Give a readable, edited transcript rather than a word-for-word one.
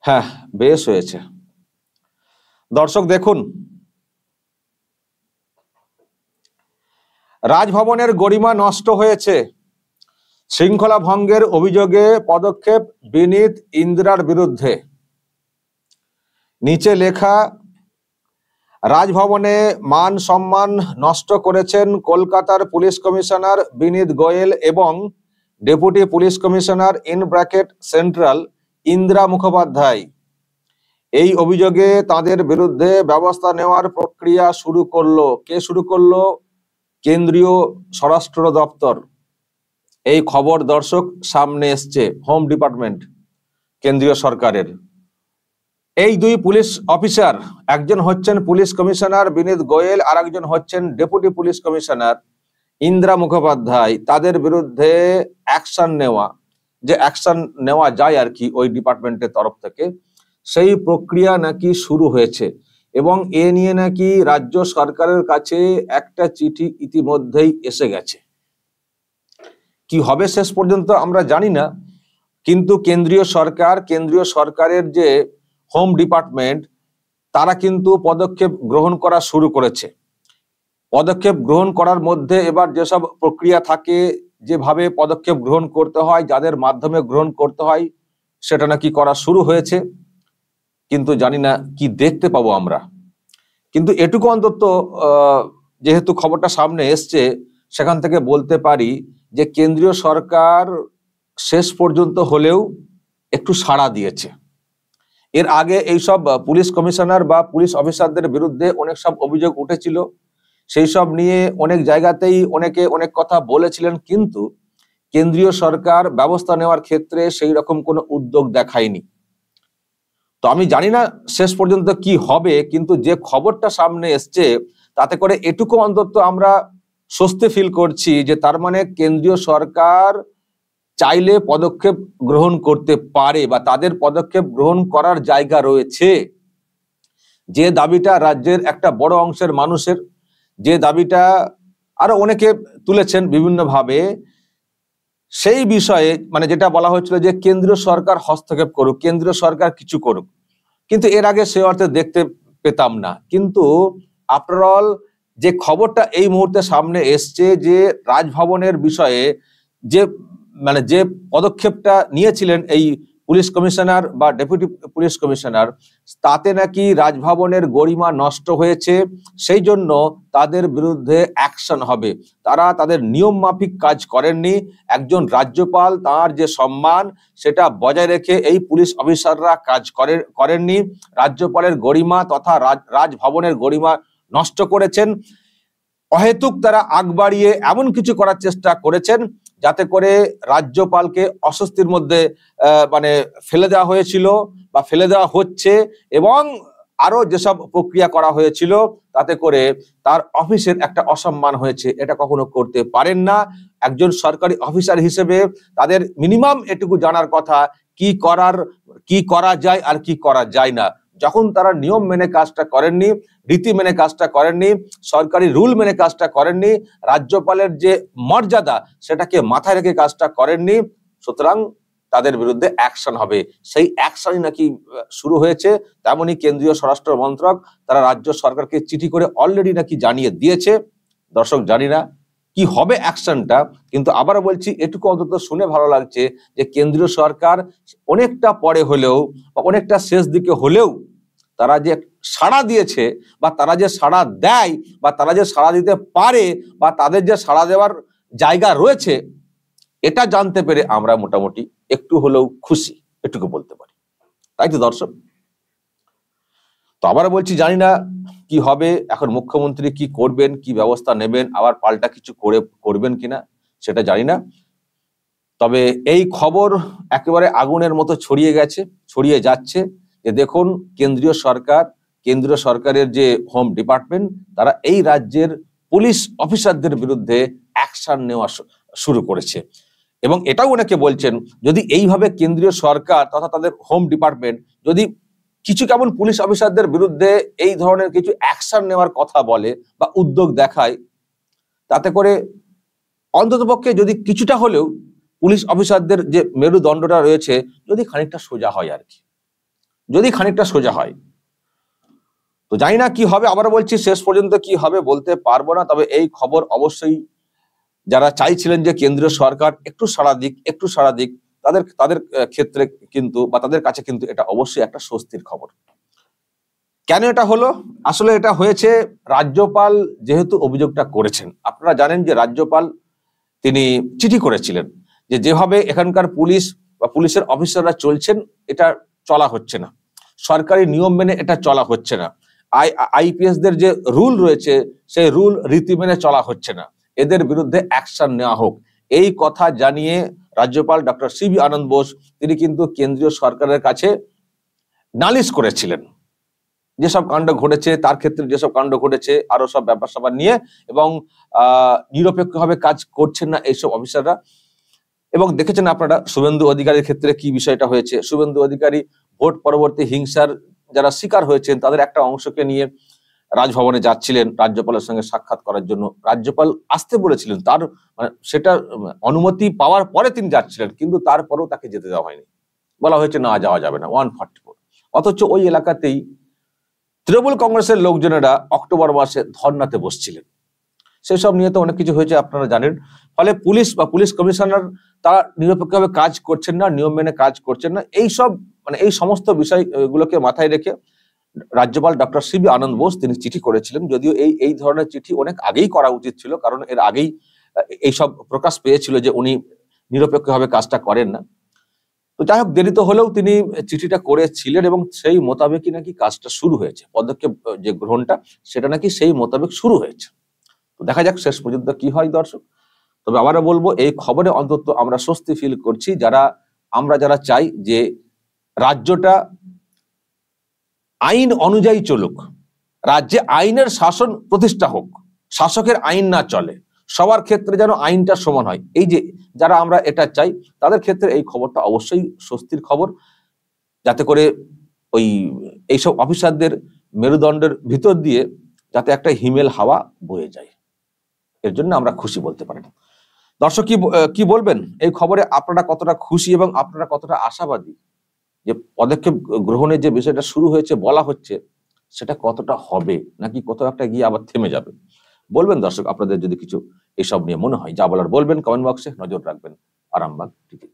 হ্যাঁ, বেশ হয়েছে। দর্শক দেখুন, রাজভবনের গরিমা নষ্ট হয়েছে, শৃঙ্খলা ভঙ্গের অভিযোগে পদক্ষেপ বিনীত ইন্দিরার বিরুদ্ধে। নিচে লেখা, রাজভবনে মান সম্মান নষ্ট করেছেন কলকাতার পুলিশ কমিশনার বিনীত গোয়েল এবং deputy police commissioner central Indira Mukhopadhyay. এই অভিযোগে তাদের বিরুদ্ধে ব্যবস্থা নেওয়ার প্রক্রিয়া শুরু করলো। কে শুরু করলো? কেন্দ্রীয় স্বরাষ্ট্র দপ্তর। এই খবর দর্শক সামনে এসছে, হোম ডিপার্টমেন্ট কেন্দ্রীয় সরকারের। এই দুই পুলিশ অফিসার, একজন হচ্ছেন পুলিশ কমিশনার বিনীত গোয়েল আর একজন হচ্ছেন deputy police commissioner Indira Mukhopadhyay. তাদের বিরুদ্ধে অ্যাকশন নেওয়া যায় আর কি ওই ডিপার্টমেন্টের তরফ থেকে, সেই প্রক্রিয়া নাকি শুরু হয়েছে এবং এ নিয়ে নাকি রাজ্য সরকারের কাছে একটা চিঠি ইতিমধ্যেই এসে গেছে। কি হবে শেষ পর্যন্ত আমরা জানি না, কিন্তু কেন্দ্রীয় সরকারের যে হোম ডিপার্টমেন্ট, তারা কিন্তু পদক্ষেপ গ্রহণ করা শুরু করেছে। পদক্ষেপ গ্রহণ করার মধ্যে এবার যেসব প্রক্রিয়া থাকে, যেভাবে পদক্ষেপ গ্রহণ করতে হয়, যাদের মাধ্যমে গ্রহণ করতে হয়, সেটা নাকি করা শুরু হয়েছে। কিন্তু জানি না কি দেখতে পাবো আমরা। কিন্তু এটুকু অন্তত যেহেতু খবরটা সামনে এসছে, সেখান থেকে বলতে পারি যে কেন্দ্রীয় সরকার শেষ পর্যন্ত হলেও একটু সাড়া দিয়েছে। এর আগে এইসব পুলিশ কমিশনার বা পুলিশ অফিসারদের বিরুদ্ধে অনেক সব অভিযোগ উঠেছিল, সেই সব নিয়ে অনেক জায়গাতেই অনেকে অনেক কথা বলেছিলেন, কিন্তু কেন্দ্রীয় সরকার ব্যবস্থা নেওয়ার ক্ষেত্রে সেই রকম কোনো উদ্যোগ দেখায়নি। তো আমি জানি না শেষ পর্যন্ত কি হবে, কিন্তু যে খবরটা সামনে এসছে তাতে করে এটুকু অন্তত আমরা স্বস্তি ফিল করছি যে তার মানে কেন্দ্রীয় সরকার চাইলে পদক্ষেপ গ্রহণ করতে পারে বা তাদের পদক্ষেপ গ্রহণ করার জায়গা রয়েছে। যে দাবিটা রাজ্যের একটা বড় অংশের মানুষের, যে দাবিটা আরো অনেকে তুলেছেন বিভিন্নভাবে, সেই বিষয়ে মানে যেটা বলা হয়েছিল যে কেন্দ্রীয় সরকার হস্তক্ষেপ করুক, কেন্দ্রীয় সরকার কিছু করুক, কিন্তু এর আগে সে অর্থে দেখতে পেতাম না। কিন্তু আফটার অল যে খবরটা এই মুহূর্তে সামনে এসছে যে রাজভবনের বিষয়ে যে পদক্ষেপটা নিয়েছিলেন এই পুলিশ কমিশনার বা ডেপুটি পুলিশ কমিশনার, তাতে নাকি রাজভবনের গরিমা নষ্ট হয়েছে, সেই জন্য তাদের বিরুদ্ধে অ্যাকশন হবে। তারা তাদের নিয়ম মাফিক কাজ করেননি। একজন রাজ্যপাল, তার যে সম্মান সেটা বজায় রেখে এই পুলিশ অফিসাররা কাজ করেননি। রাজ্যপালের গরিমা তথা রাজভবনের গরিমা নষ্ট করেছেন। অহেতুক তারা আগ বাড়িয়ে এমন কিছু করার চেষ্টা করেছেন যাতে করে রাজ্যপালকে অস্বস্তির মধ্যে ফেলে দেওয়া হয়েছিল বা ফেলে দেওয়া হচ্ছে, এবং আরো যেসব প্রক্রিয়া করা হয়েছিল তাতে করে তার অফিসের একটা অসম্মান হয়েছে। এটা কখনো করতে পারেন না। একজন সরকারি অফিসার হিসেবে তাদের মিনিমাম এটুকু জানার কথা কি করা যায় আর কি করা যায় না। যখন তারা নিয়ম মেনে কাজটা করেননি, রীতি মেনে কাজটা করেননি, সরকারি রুল মেনে কাজটা করেননি, রাজ্যপালের যে মর্যাদা সেটাকে মাথায় রেখে কাজটা করেননি, সুতরাং তাদের বিরুদ্ধে অ্যাকশন হবে। সেই অ্যাকশনই নাকি শুরু হয়েছে। তেমনি কেন্দ্রীয় স্বরাষ্ট্র মন্ত্রক তারা রাজ্য সরকারকে চিঠি করে অলরেডি নাকি জানিয়ে দিয়েছে। দর্শক জানি না কি হবে অ্যাকশনটা, কিন্তু আবারও বলছি এটুকু অন্তত শুনে ভালো লাগছে যে কেন্দ্রীয় সরকার অনেকটা পরে হলেও বা অনেকটা শেষ দিকে হলেও তারা যে সাড়া দিয়েছে বা তারা যে সাড়া দেয় বা তারা যে সাড়া দিতে পারে বা তাদের যে সাড়া দেওয়ার জায়গা রয়েছে, এটা জানতে পেরে আমরা মোটামুটি একটু হলেও খুশি, এটুকু বলতে পারি। তাই তো দর্শক? তো আবার বলছি জানি না কি হবে, এখন মুখ্যমন্ত্রী কি করবেন, কি ব্যবস্থা নেবেন, আবার পাল্টা কিছু করবেন কিনা সেটা জানি না। তবে এই খবর একেবারে আগুনের মতো ছড়িয়ে যাচ্ছে যে দেখুন কেন্দ্রীয় সরকারের যে হোম ডিপার্টমেন্ট, তারা এই রাজ্যের পুলিশ অফিসারদের বিরুদ্ধে অ্যাকশন নেওয়া শুরু করেছে। এবং এটাও অনেকে বলছেন যদি এইভাবে কেন্দ্রীয় সরকার তথা তাদের হোম ডিপার্টমেন্ট যদি কিছু কেমন পুলিশ অফিসারদের বিরুদ্ধে এই ধরনের কিছু অ্যাকশন নেওয়ার কথা বলে বা উদ্যোগ দেখায়, তাতে করে অন্ততপক্ষে যদি কিছুটা হলেও পুলিশ অফিসারদের যে মেরুদণ্ডটা রয়েছে যদি খানিকটা সোজা হয় আর কি। যদি খানিকটা সোজা হয়। তো জানি না কি হবে, আবার বলছি শেষ পর্যন্ত কি হবে বলতে পারবো না। তবে এই খবর অবশ্যই যারা চাইছিলেন যে কেন্দ্রীয় সরকার একটু সাড়া দিক, তাদের তাদের ক্ষেত্রে কিন্তু বা তাদের কাছে কিন্তু এটা অবশ্যই একটা স্বস্তির খবর। কেন এটা হলো? আসলে এটা হয়েছে রাজ্যপাল যেহেতু অভিযোগটা করেছেন। আপনারা জানেন যে রাজ্যপাল তিনি চিঠি করেছিলেন যে যেভাবে এখানকার পুলিশ বা পুলিশের অফিসাররা চলছেন এটা চলা হচ্ছে না, সরকারি নিয়ম মেনে এটা চলা হচ্ছে না, আইপিএস দের যে রুল রয়েছে সেই রুল রীতি মেনে চলা হচ্ছে না, এদের বিরুদ্ধে অ্যাকশন নেওয়া হোক। এই কথা জানিয়ে রাজ্যপাল ডক্টর সিবি আনন্দ বোস তিনি কিন্তু কেন্দ্রীয় সরকারের কাছে নালিশ করেছিলেন যেসব কাণ্ড ঘটেছে, তার ক্ষেত্রে যেসব কাণ্ড ঘটেছে, আরো সব ব্যাপার স্যাপার নিয়ে, এবং নিরপেক্ষভাবে কাজ করছেন না এইসব অফিসাররা। এবং দেখেছেন আপনারা শুভেন্দু অধিকারীর ক্ষেত্রে কি বিষয়টা হয়েছে। শুভেন্দু অধিকারী ভোট পরবর্তী হিংসার যারা শিকার হয়েছেন তাদের একটা অংশকে নিয়ে রাজভবনে যাচ্ছিলেন রাজ্যপালের সঙ্গে সাক্ষাৎ করার জন্য। রাজ্যপাল আসতে বলেছিলেন, তার মানে সেটা অনুমতি পাওয়ার পরে তিনি যাচ্ছিলেন, কিন্তু তারপরেও তাকে যেতে দেওয়া হয়নি, বলা হয়েছে না যাওয়া যাবে না 144। অথচ ওই এলাকাতেই তৃণমূল কংগ্রেসের লোকজনেরা অক্টোবর মাসে ধর্নাতে বসছিলেন। সেসব নিয়ে তো অনেক কিছু হয়েছে আপনারা জানেন। ফলে পুলিশ বা পুলিশ কমিশনার তারা নিরপেক্ষভাবে কাজ করছেন না, নিয়ম মেনে কাজ করছেন না। এইসব মানে এই সমস্ত বিষয়গুলোকে মাথায় রেখে রাজ্যপাল ডক্টর সিবি আনন্দ বোস তিনি চিঠি করেছিলেন। যদিও এই ধরনের চিঠি অনেক আগেই করা উচিত ছিল, কারণ এর আগেই এইসব প্রকাশ পেয়েছিল যে উনি নিরপেক্ষভাবে কাজটা করেন না। তো যাই হোক, দেরিতে হলেও তিনি চিঠিটা করেছিলেন এবং সেই মোতাবেকই নাকি কাজটা শুরু হয়েছে, পদক্ষেপ যে গ্রহণটা সেটা নাকি সেই মোতাবেক শুরু হয়েছে। তো দেখা যাক শেষ পর্যন্ত কি হয় দর্শক। তবে আবারও বলবো, এই খবরে অন্তত আমরা স্বস্তি ফিল করছি, আমরা যারা চাই যে রাজ্যটা আইন অনুযায়ী চলুক, রাজ্যে আইনের শাসন প্রতিষ্ঠা হোক, শাসকের আইন না চলে, সবার ক্ষেত্রে যেন আইনটা সমান হয়। এই যে যারা আমরা এটা চাই তাদের ক্ষেত্রে এই খবরটা অবশ্যই স্বস্তির খবর, যাতে করে এইসব অফিসারদের মেরুদণ্ডের ভিতর দিয়ে যাতে একটা হিমেল হাওয়া বয়ে যায়, এর জন্য আমরা খুশি বলতে পারি। দর্শক কি বলবেন এই খবরে? আপনারা কতটা খুশি এবং আপনারা কতটা আশাবাদী যে পদক্ষেপ গ্রহণের যে বিষয়টা শুরু হয়েছে বলা হচ্ছে সেটা কতটা হবে, নাকি কোথাও একটা গিয়ে আবার থেমে যাবে? বলবেন দর্শক, আপনাদের যদি কিছু এসব নিয়ে মনে হয়, যা বলার বলবেন কমেন্ট বক্সে। নজর রাখবেন আরামবাগ টিভি।